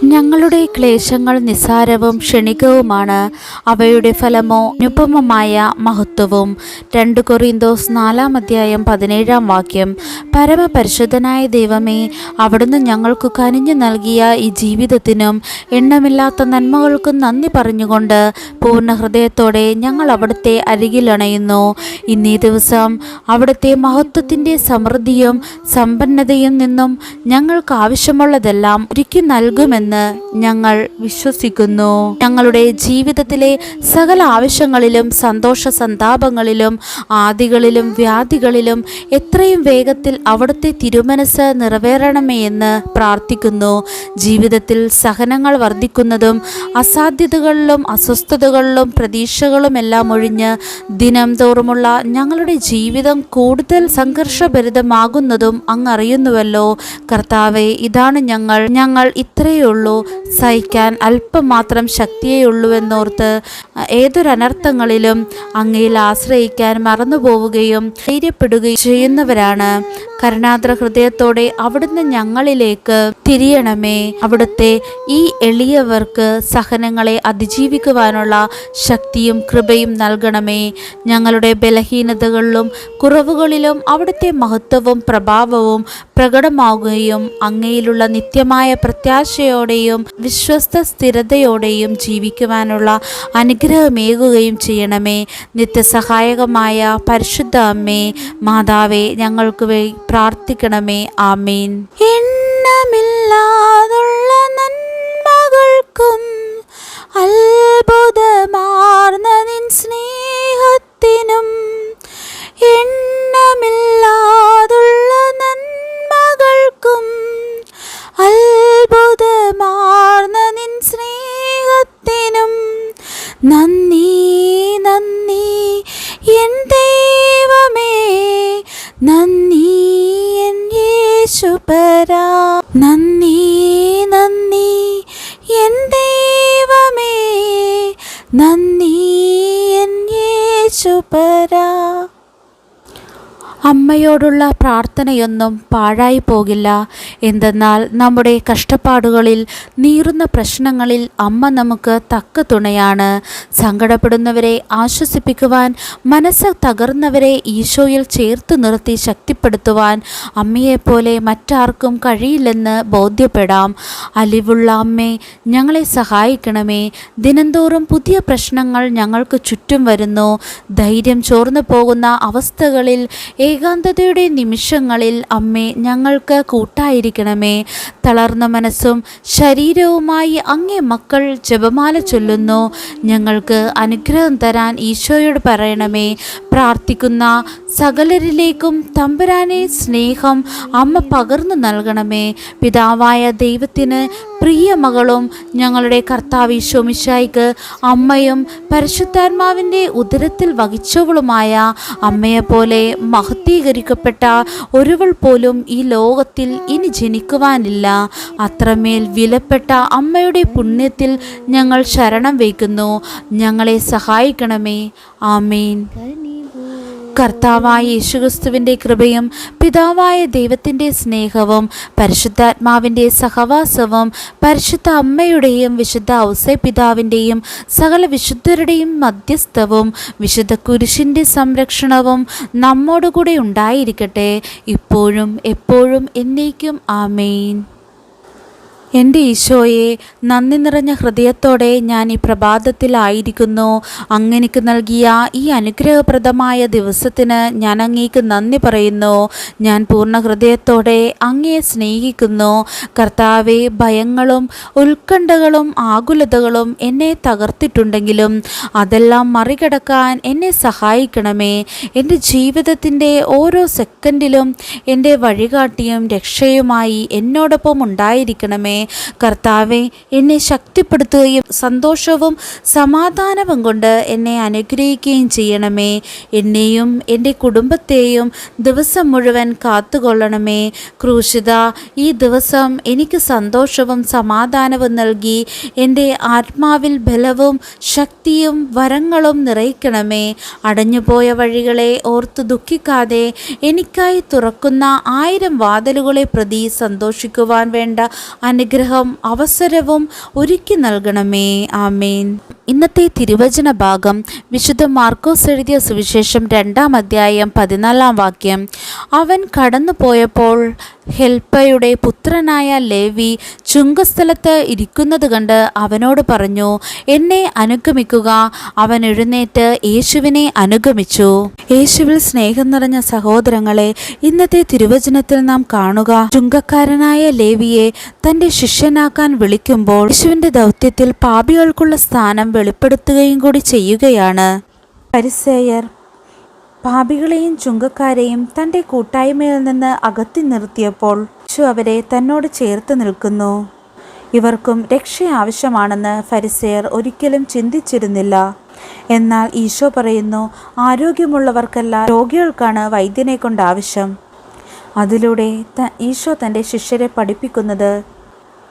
ഞങ്ങളുടെ ക്ലേശങ്ങൾ നിസ്സാരവും ക്ഷണികവുമാണ്, അവയുടെ ഫലമോ അനുപമമായ മഹത്വവും. 2 കൊറിന്തോസ് 4:17 പരമപരിശുദ്ധനായ ദൈവമേ, അവിടുന്ന് ഞങ്ങൾക്ക് കനിഞ്ഞു നൽകിയ ഈ ജീവിതത്തിനും എണ്ണമില്ലാത്ത നന്മകൾക്കും നന്ദി പറഞ്ഞുകൊണ്ട് പൂർണ്ണ ഹൃദയത്തോടെ ഞങ്ങൾ അവിടുത്തെ അരികിലണയുന്നു. ഇന്നീ ദിവസം അവിടുത്തെ മഹത്വത്തിൻ്റെ സമൃദ്ധിയും സമ്പന്നതയും നിന്നും ഞങ്ങൾക്ക് ആവശ്യമുള്ളതെല്ലാം ഒരുക്കി നൽകുമെന്ന് ഞങ്ങൾ വിശ്വസിക്കുന്നു. ഞങ്ങളുടെ ജീവിതത്തിലെ സകല ആവശ്യങ്ങളിലും സന്തോഷ സന്താപങ്ങളിലും ആദികളിലും വ്യാധികളിലും എത്രയും വേഗത്തിൽ അവിടുത്തെ തിരുമനസ് നിറവേറണമേ എന്ന് പ്രാർത്ഥിക്കുന്നു. ജീവിതത്തിൽ സഹനങ്ങൾ വർദ്ധിക്കുന്നതും അസാധ്യതകളിലും അസ്വസ്ഥതകളിലും പ്രതീക്ഷകളുമെല്ലാം ഒഴിഞ്ഞ് ദിനം തോറുമുള്ള ഞങ്ങളുടെ ജീവിതം കൂടുതൽ സംഘർഷഭരിതമാകുന്നതും അങ്ങറിയുന്നുവല്ലോ. കർത്താവേ, ഇതാണ് ഞങ്ങൾ ഇത്രയേ ഉള്ളൂ, സഹിക്കാൻ അല്പം മാത്രം ശക്തിയേയുള്ളൂവെന്നോർത്ത് ഏതൊരനർത്ഥങ്ങളിലും അങ്ങയിൽ ആശ്രയിക്കാൻ മറന്നുപോവുകയും ധൈര്യപ്പെടുകയും ചെയ്യുന്നവരാണ്. കരുണാദ്ര ഹൃദയത്തോടെ അവിടുന്ന് ഞങ്ങളിലേക്ക് തിരിയണമേ. അവിടുത്തെ ഈ എളിയവർക്ക് സഹനങ്ങളെ അതിജീവിക്കുവാനുള്ള ശക്തിയും കൃപയും നൽകണമേ. ഞങ്ങളുടെ ബലഹീനതകളിലും കുറവുകളിലും അവിടുത്തെ മഹത്വവും പ്രഭാവവും പ്രകടമാകുകയും അങ്ങയിലുള്ള നിത്യമായ പ്രത്യാശയോടെയും വിശ്വസ്ത സ്ഥിരതയോടെയും ജീവിക്കുവാനുള്ള അനുഗ്രഹമേകുകയും ചെയ്യണമേ. നിത്യസഹായകമായ പരിശുദ്ധ അമ്മേ, മാതാവേ, ഞങ്ങൾക്ക് പ്രാർത്ഥിക്കണമേ. ആമേൻ. എണ്ണമില്ലാതുള്ള നന്മകൾക്കും അത്ഭുതമാർന്ന നിൻ സ്നേഹത്തിനും എണ്ണമില്ലാതുള്ള നന്മകൾക്കും അത്ഭുതമാർന്ന നിൻ സ്നേഹത്തിനും നന്ദി നന്ദി എൻ ദൈവമേ, നന്ദി എൻ യേശുപരാ, നന്ദി നന്ദി എൻ ദൈവമേ, നന്ദി എൻ യേശുപരാ. അമ്മയോടുള്ള പ്രാർത്ഥനയൊന്നും പാഴായി പോകില്ല. എന്തെന്നാൽ നമ്മുടെ കഷ്ടപ്പാടുകളിൽ, നീറുന്ന പ്രശ്നങ്ങളിൽ അമ്മ നമുക്ക് തക്ക തുണയാണ്. സങ്കടപ്പെടുന്നവരെ ആശ്വസിപ്പിക്കുവാൻ, മനസ്സ് തകർന്നവരെ ഈശോയിൽ ചേർത്ത് നിർത്തി ശക്തിപ്പെടുത്തുവാൻ അമ്മയെപ്പോലെ മറ്റാർക്കും കഴിയില്ലെന്ന് ബോധ്യപ്പെടാം. അലിവുള്ള അമ്മേ, ഞങ്ങളെ സഹായിക്കണമേ. ദിനംതോറും പുതിയ പ്രശ്നങ്ങൾ ഞങ്ങൾക്ക് ചുറ്റും വരുന്നു. ധൈര്യം ചോർന്നു പോകുന്ന അവസ്ഥകളിൽ, ഏകാന്തതയുടെ നിമിഷങ്ങളിൽ അമ്മേ, ഞങ്ങൾക്ക് കൂട്ടായിരിക്കണമേ. തളർന്ന മനസ്സും ശരീരവുമായി അങ്ങേ മക്കൾ ജപമാല ചൊല്ലുന്നു. ഞങ്ങൾക്ക് അനുഗ്രഹം തരാൻ ഈശോയോട് പറയണമേ. പ്രാർത്ഥിക്കുന്ന സകലരിലേക്കും തമ്പുരാനെ സ്നേഹം അമ്മ പകർന്നു നൽകണമേ. പിതാവായ ദൈവത്തിന് പ്രിയ മകളും ഞങ്ങളുടെ കർത്താവ് ഈശോ മിശിഹായ്ക്ക് അമ്മയും പരിശുദ്ധാത്മാവിൻ്റെ ഉദരത്തിൽ വഹിച്ചവളുമായ അമ്മയെപ്പോലെ മഹത്വീകരിക്കപ്പെട്ട ഒരുവൾ പോലും ഈ ലോകത്തിൽ ഇനി ജനിക്കുവാനില്ല. അത്രമേൽ വിലപ്പെട്ട അമ്മയുടെ പുണ്യത്തിൽ ഞങ്ങൾ ശരണം വയ്ക്കുന്നു. ഞങ്ങളെ സഹായിക്കണമേ. ആമേൻ. കർത്താവായ യേശുക്രിസ്തുവിൻ്റെ കൃപയും പിതാവായ ദൈവത്തിൻ്റെ സ്നേഹവും പരിശുദ്ധാത്മാവിൻ്റെ സഹവാസവും പരിശുദ്ധ അമ്മയുടെയും വിശുദ്ധ ഔസേപ്പിതാവിൻ്റെയും സകല വിശുദ്ധരുടെയും മധ്യസ്ഥവും വിശുദ്ധ കുരിശിൻ്റെ സംരക്ഷണവും നമ്മോടുകൂടെ ഉണ്ടായിരിക്കട്ടെ, ഇപ്പോഴും എപ്പോഴും എന്നേക്കും. ആമേൻ. എൻ്റെ ഈശോയെ, നന്ദി നിറഞ്ഞ ഹൃദയത്തോടെ ഞാൻ ഈ പ്രഭാതത്തിലായിരിക്കുന്നു. അങ്ങേക്ക് നൽകിയ ഈ അനുഗ്രഹപ്രദമായ ദിവസത്തിന് ഞാൻ അങ്ങേക്ക് നന്ദി പറയുന്നു. ഞാൻ പൂർണ്ണ ഹൃദയത്തോടെ അങ്ങയെ സ്നേഹിക്കുന്നു. കർത്താവെ, ഭയങ്ങളും ഉത്കണ്ഠകളും ആകുലതകളും എന്നെ തകർത്തിട്ടുണ്ടെങ്കിലും അതെല്ലാം മറികടക്കാൻ എന്നെ സഹായിക്കണമേ. എൻ്റെ ജീവിതത്തിൻ്റെ ഓരോ സെക്കൻഡിലും എൻ്റെ വഴികാട്ടിയും രക്ഷയുമായി എന്നോടൊപ്പം ഉണ്ടായിരിക്കണമേ. കർത്താവെ, എന്നെ ശക്തിപ്പെടുത്തുകയും സന്തോഷവും സമാധാനവും കൊണ്ട് എന്നെ അനുഗ്രഹിക്കുകയും ചെയ്യണമേ. എന്നെയും എൻ്റെ കുടുംബത്തെയും ദിവസം മുഴുവൻ കാത്തുകൊള്ളണമേ. ക്രൂശിത, ഈ ദിവസം എനിക്ക് സന്തോഷവും സമാധാനവും നൽകി എൻ്റെ ആത്മാവിൽ ബലവും ശക്തിയും വരങ്ങളും നിറയ്ക്കണമേ. അടഞ്ഞുപോയ വഴികളെ ഓർത്ത് ദുഃഖിക്കാതെ എനിക്കായി തുറക്കുന്ന 1000 വാതിലുകളെ പ്രതി സന്തോഷിക്കുവാൻ വേണ്ട അനുഗ്രഹം അനുഗ്രഹം അവസരവും ഒരുക്കി നൽകണമേ. ആമേൻ. ഇന്നത്തെ തിരുവചന ഭാഗം വിശുദ്ധ മാർക്കോസ് എഴുതിയ സുവിശേഷം 2-ാം അധ്യായം 14-ാം വാക്യം. അവൻ കടന്നു പോയപ്പോൾ ഹെൽപ്പയുടെ പുത്രനായ ലേവി ചുങ്കസ്ഥലത്ത് ഇരിക്കുന്നത് കണ്ട് അവനോട് പറഞ്ഞു, എന്നെ അനുഗമിക്കുക. അവൻ എഴുന്നേറ്റ് യേശുവിനെ അനുഗമിച്ചു. യേശുവിൽ സ്നേഹം നിറഞ്ഞ സഹോദരങ്ങളെ, ഇന്നത്തെ തിരുവചനത്തിൽ നാം കാണുക, ചുങ്കക്കാരനായ ലേവിയെ തൻ്റെ ശിഷ്യനാക്കാൻ വിളിക്കുമ്പോൾ യേശുവിൻ്റെ ദൗത്യത്തിൽ പാപികൾക്കുള്ള സ്ഥാനം വെളിപ്പെടുത്തുകയും കൂടി ചെയ്യുകയാണ്. ഫരിസേയർ പാപികളെയും ചുങ്കക്കാരെയും തൻ്റെ കൂട്ടായ്മയിൽ നിന്ന് അകറ്റി നിർത്തിയപ്പോൾ യേശു അവരെ തന്നോട് ചേർത്ത് നിൽക്കുന്നു. ഇവർക്കും രക്ഷ ആവശ്യമാണെന്ന് ഫരിസേയർ ഒരിക്കലും ചിന്തിച്ചിരുന്നില്ല. എന്നാൽ ഈശോ പറയുന്നു, ആരോഗ്യമുള്ളവർക്കല്ല, രോഗികൾക്കാണ് വൈദ്യനെ കൊണ്ട് ആവശ്യം. അതിലൂടെ ഈശോ തൻ്റെ ശിഷ്യരെ പഠിപ്പിക്കുന്നത്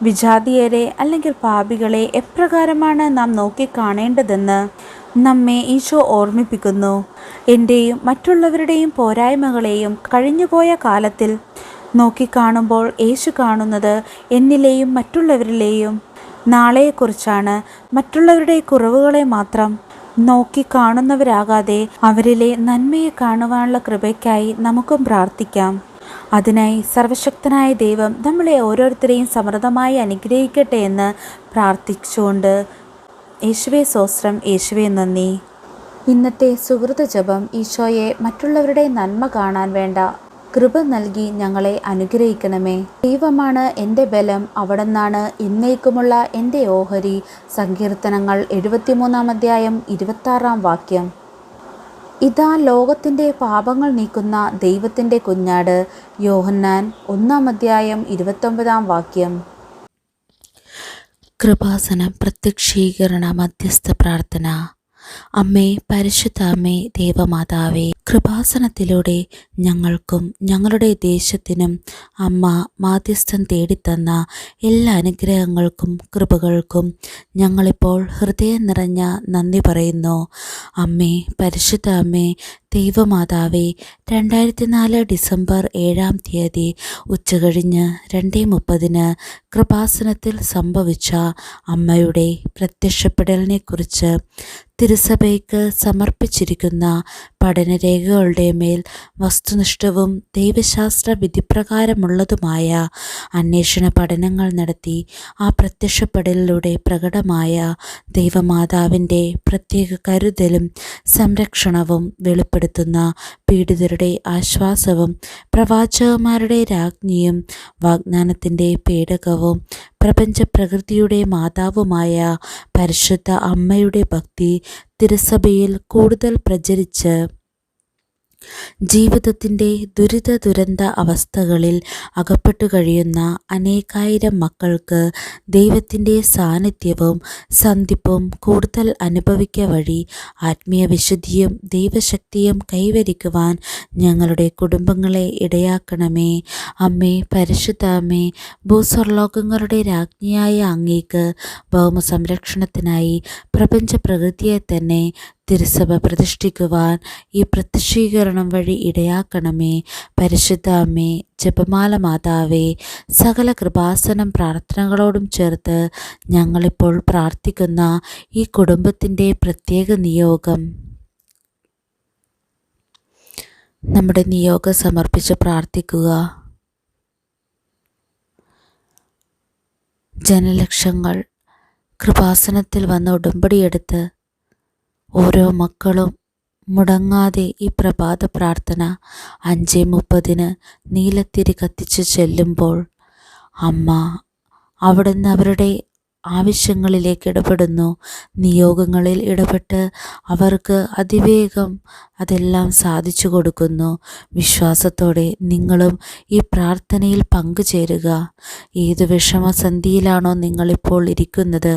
വിജാതീയരെ അല്ലെങ്കിൽ പാപികളെ എപ്രകാരമാണ് നാം നോക്കിക്കാണേണ്ടതെന്ന് നമ്മെ ഈശോ ഓർമ്മിപ്പിക്കുന്നു. എൻ്റെയും മറ്റുള്ളവരുടെയും പോരായ്മകളെയും കഴിഞ്ഞുപോയ കാലത്തിൽ നോക്കിക്കാണുമ്പോൾ യേശു കാണുന്നത് എന്നിലെയും മറ്റുള്ളവരിലെയും നാളെയെക്കുറിച്ചാണ്. മറ്റുള്ളവരുടെ കുറവുകളെ മാത്രം നോക്കിക്കാണുന്നവരാകാതെ അവരിലെ നന്മയെ കാണുവാനുള്ള കൃപയ്ക്കായി നമുക്കും പ്രാർത്ഥിക്കാം. അതിനായി സർവശക്തനായ ദൈവം നമ്മളെ ഓരോരുത്തരെയും സമൃദ്ധമായി അനുഗ്രഹിക്കട്ടെ എന്ന് പ്രാർത്ഥിച്ചുകൊണ്ട് യേശുവേ സ്തോത്രം, യേശുവേ നന്ദി. ഇന്നത്തെ സുഹൃത ജപം. ഈശോയെ, മറ്റുള്ളവരുടെ നന്മ കാണാൻ വേണ്ട കൃപ നൽകി ഞങ്ങളെ അനുഗ്രഹിക്കണമേ. ദൈവമാണ് എൻ്റെ ബലം, അവിടുന്നാണ് എന്നേക്കുമുള്ള എൻ്റെ ഓഹരി. സങ്കീർത്തനങ്ങൾ 73-ാം അധ്യായം 26-ാം വാക്യം. ഇതാ ലോകത്തിൻ്റെ പാപങ്ങൾ നീക്കുന്ന ദൈവത്തിൻ്റെ കുഞ്ഞാട്. യോഹന്നാൻ 1-ാം അധ്യായം 29-ാം വാക്യം. കൃപാസന പ്രത്യക്ഷീകരണ മധ്യസ്ഥ പ്രാർത്ഥന. അമ്മേ, പരിശുദ്ധ അമ്മേ, ദേവമാതാവേ, കൃപാസനത്തിലൂടെ ഞങ്ങൾക്കും ഞങ്ങളുടെ ദേശത്തിനും അമ്മ മാധ്യസ്ഥം തേടിത്തന്ന എല്ലാ അനുഗ്രഹങ്ങൾക്കും കൃപകൾക്കും ഞങ്ങളിപ്പോൾ ഹൃദയം നിറഞ്ഞ നന്ദി പറയുന്നു. അമ്മേ, പരിശുദ്ധ അമ്മേ, ദൈവമാതാവേ, 2004 ഡിസംബർ 7-ാം തീയതി ഉച്ചകഴിഞ്ഞ് 2:30 കൃപാസനത്തിൽ സംഭവിച്ച അമ്മയുടെ പ്രത്യക്ഷപ്പെടലിനെക്കുറിച്ച് തിരുസഭയ്ക്ക് സമർപ്പിച്ചിരിക്കുന്ന പഠനരേഖകളുടെ മേൽ വസ്തുനിഷ്ഠവും ദൈവശാസ്ത്ര വിധിപ്രകാരമുള്ളതുമായ അന്വേഷണ പഠനങ്ങൾ നടത്തി ആ പ്രത്യക്ഷപ്പെടലിലൂടെ പ്രകടമായ ദൈവമാതാവിൻ്റെ പ്രത്യേക കരുതലും സംരക്ഷണവും വെളിപ്പെടുത്തുന്ന പീഡിതരുടെ ആശ്വാസവും പ്രവാചകന്മാരുടെ രാജ്ഞിയും വാഗ്ദാനത്തിൻ്റെ പേടകവും പ്രപഞ്ചപ്രകൃതിയുടെ മാതാവുമായ പരിശുദ്ധ അമ്മയുടെ ഭക്തി തിരുസഭയിൽ കൂടുതൽ പ്രചരിച്ച് ജീവിതത്തിൻ്റെ ദുരിത അവസ്ഥകളിൽ അകപ്പെട്ടു കഴിയുന്ന അനേകായിരം മക്കൾക്ക് ദൈവത്തിൻ്റെ സാന്നിധ്യവും സന്ധിപ്പും കൂടുതൽ അനുഭവിക്കുക വഴി ആത്മീയ വിശുദ്ധിയും ദൈവശക്തിയും കൈവരിക്കുവാൻ ഞങ്ങളുടെ കുടുംബങ്ങളെ ഇടയാക്കണമേ. അമ്മേ, പരിശുദ്ധ അമ്മേ, ഭൂസ്വർലോകങ്ങളുടെ രാജ്ഞിയായ അങ്ങേക്ക് ഭൗമ സംരക്ഷണത്തിനായി പ്രപഞ്ച പ്രകൃതിയെ തന്നെ തിരുസഭ പ്രതിഷ്ഠിക്കുവാൻ ഈ പ്രത്യക്ഷീകരണം വഴി ഇടയാക്കണമേ. പരിശുദ്ധ അമ്മേ, ജപമാല മാതാവേ, സകല കൃപാസനം പ്രാർത്ഥനകളോടും ചേർത്ത് ഞങ്ങളിപ്പോൾ പ്രാർത്ഥിക്കുന്ന ഈ കുടുംബത്തിൻ്റെ പ്രത്യേക നിയോഗം, നമ്മുടെ നിയോഗം സമർപ്പിച്ച് പ്രാർത്ഥിക്കുക. ജനലക്ഷങ്ങൾ കൃപാസനത്തിൽ വന്ന് ഉടമ്പടിയെടുത്ത് ഓരോ മക്കളും മുടങ്ങാതെ ഈ പ്രഭാത പ്രാർത്ഥന 5:30 നീലത്തിരി കത്തിച്ച് ചെല്ലുമ്പോൾ അമ്മ അവിടുന്ന് അവരുടെ ആവശ്യങ്ങളിലേക്ക് ഇടപെടുന്നു. നിയോഗങ്ങളിൽ ഇടപെട്ട് അവർക്ക് അതിവേഗം അതെല്ലാം സാധിച്ചു കൊടുക്കുന്നു. വിശ്വാസത്തോടെ നിങ്ങളും ഈ പ്രാർത്ഥനയിൽ പങ്കുചേരുക. ഏത് വിഷമസന്ധിയിലാണോ നിങ്ങളിപ്പോൾ ഇരിക്കുന്നത്,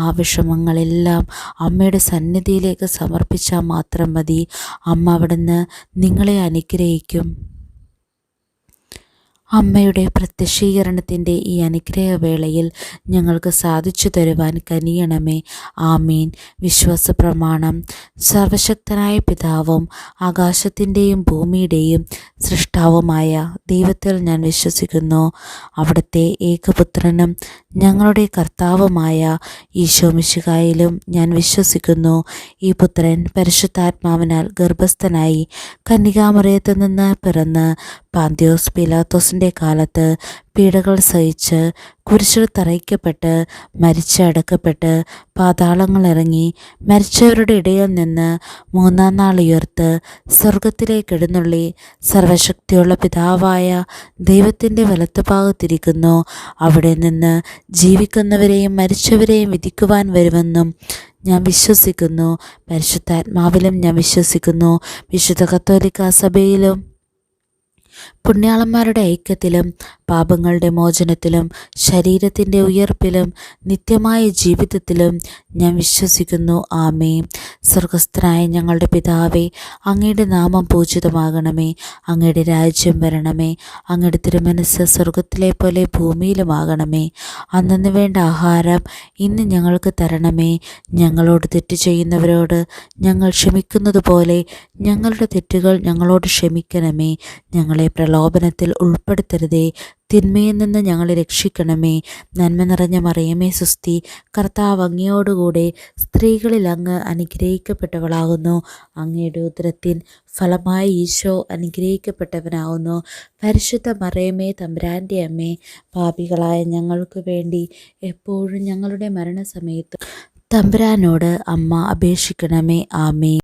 ആ വിഷമങ്ങളെല്ലാം അമ്മയുടെ സന്നിധിയിലേക്ക് സമർപ്പിച്ചാൽ മാത്രം മതി. അമ്മ അവിടുന്ന് നിങ്ങളെ അനുഗ്രഹിക്കും. അമ്മയുടെ പ്രത്യക്ഷീകരണത്തിൻ്റെ ഈ അനുഗ്രഹവേളയിൽ ഞങ്ങൾക്ക് സാധിച്ചു തരുവാൻ കനിയണമേ. ആമീൻ. വിശ്വാസ പ്രമാണം. സർവശക്തനായ പിതാവും ആകാശത്തിൻ്റെയും ഭൂമിയുടെയും സൃഷ്ടാവുമായ ദൈവത്തിൽ ഞാൻ വിശ്വസിക്കുന്നു. അവിടുത്തെ ഏകപുത്രനും ഞങ്ങളുടെ കർത്താവുമായ ഈശോ മിശിഹായിലും ഞാൻ വിശ്വസിക്കുന്നു. ഈ പുത്രൻ പരിശുദ്ധാത്മാവിനാൽ ഗർഭസ്ഥനായി കന്യകാമറിയത്തിൽ നിന്ന് പിറന്ന് പാന്തിയോസ് പീലാത്തോസിൻ്റെ കാലത്ത് പീഡകൾ സഹിച്ച് കുരിശിൽ തറയ്ക്കപ്പെട്ട് മരിച്ച് അടക്കപ്പെട്ട് പാതാളങ്ങളിറങ്ങി മരിച്ചവരുടെ ഇടയിൽ നിന്ന് മൂന്നാം നാൾ ഉയർത്ത് സ്വർഗത്തിലേക്ക് എഴുന്നള്ളി സർവശക്തിയുള്ള പിതാവായ ദൈവത്തിൻ്റെ വലത്തുഭാഗത്തിരിക്കുന്നു. അവിടെ നിന്ന് ജീവിക്കുന്നവരെയും മരിച്ചവരെയും വിധിക്കുവാൻ വരുമെന്നും ഞാൻ വിശ്വസിക്കുന്നു. പരിശുദ്ധാത്മാവിലും ഞാൻ വിശ്വസിക്കുന്നു. വിശുദ്ധ കത്തോലിക്കാ സഭയിലും പുണ്യാളന്മാരുടെ ഐക്യത്തിലും പാപങ്ങളുടെ മോചനത്തിലും ശരീരത്തിൻ്റെ ഉയർപ്പിലും നിത്യമായ ജീവിതത്തിലും ഞാൻ വിശ്വസിക്കുന്നു. ആമേൻ. സ്വർഗസ്ഥനായ ഞങ്ങളുടെ പിതാവേ, അങ്ങയുടെ നാമം പൂജിതമാകണമേ. അങ്ങയുടെ രാജ്യം വരണമേ. അങ്ങയുടെ തിരുമനസ്സ് സ്വർഗത്തിലെ പോലെ ഭൂമിയിലുമാകണമേ. അന്നന്ന് വേണ്ട ആഹാരം ഇന്ന് ഞങ്ങൾക്ക് തരണമേ. ഞങ്ങളോട് തെറ്റ് ചെയ്യുന്നവരോട് ഞങ്ങൾ ക്ഷമിക്കുന്നത് പോലെ ഞങ്ങളുടെ തെറ്റുകൾ ഞങ്ങളോട് ക്ഷമിക്കണമേ. ഞങ്ങളെ പ്രലോഭനത്തിൽ ഉൾപ്പെടുത്തരുതേ, തിന്മയിൽ നിന്ന് ഞങ്ങളെ രക്ഷിക്കണമേ. നന്മ നിറഞ്ഞ മറിയമേ സുസ്തി, കർത്താവ് അങ്ങയോടുകൂടെ സ്ത്രീകളിൽ അങ്ങ് അനുഗ്രഹിക്കപ്പെട്ടവളാകുന്നു. അങ്ങയുടെ ഉദരത്തിൻ ഫലമായി ഈശോ അനുഗ്രഹിക്കപ്പെട്ടവനാകുന്നു. പരിശുദ്ധ മറിയമേ തമ്പുരാൻ്റെ അമ്മേ, പാപികളായ ഞങ്ങൾക്ക് വേണ്ടി എപ്പോഴും ഞങ്ങളുടെ മരണസമയത്ത് തമ്പുരാനോട് അമ്മ അപേക്ഷിക്കണമേ. ആമേൻ.